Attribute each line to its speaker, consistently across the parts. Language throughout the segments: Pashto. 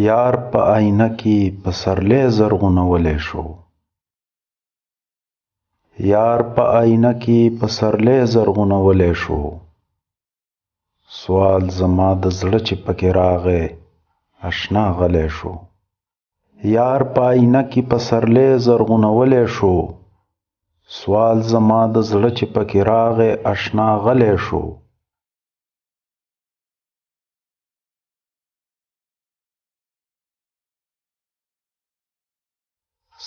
Speaker 1: یار په آینه کې پسرلی زرغونولی شو. یار په آینه کې پسرلی زرغونولی شو. سوال زما د زړه چې پکې راغی اشنا غلی شو. یار په آینه کې پسرلی زرغونولی شو. سوال زما د زړه چې پکې راغی اشنا غلی شو.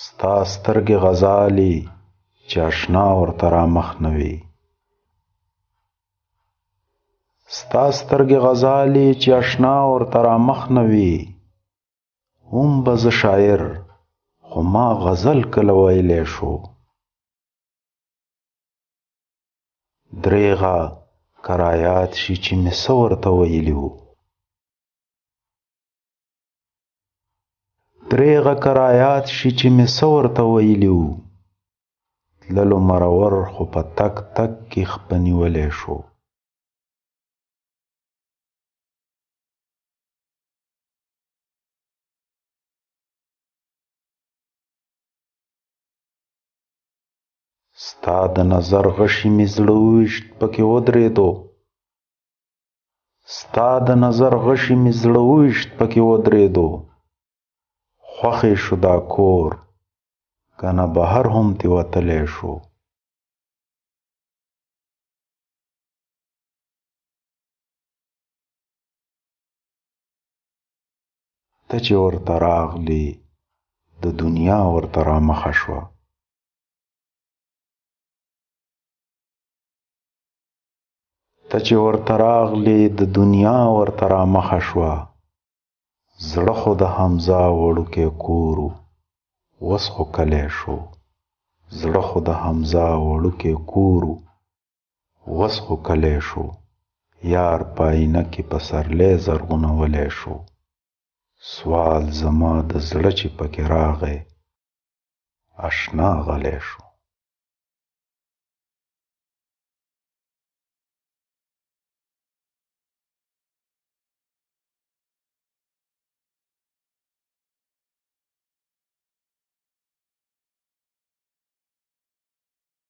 Speaker 1: ستا سترګې غزالې چې اشنا ورته رامخ نه وي. ستا سترګې غزالې چې اشنا ورته رامخ نه وي. هم به زه شاعر خو ما غزل کله ویلی شو. دریغه که رایاد شي چې مې څه ورته ویلي وو. دریغه که رایاد شي چې مې څه ورته ویلي وو. تللو مرور خو په تک تک کې خپه نیولی شو. ستا د نظر غشي مې زړه وویشت پکې ودرېدو. ستا د نظر غشي مې زړه وویشت پکې ودرېدو. خوښې شو دا کور کنه بهر هم تې وتلی شو. ته چې ورته راغلې د دنیا ورته رامخه شوه. ته چې ورته راغلې د دنیا ورته رامخه شوه. زړه خو د حمزه وړوکی کور و اوس خو کلی شو. زړه خو د حمزه وړوکی کور و اوس خو کلی شو. یار په آینه کې پسرلی زرغونولی شو. سوال زما د زړه چې پکې راغی اشنا غلی شو.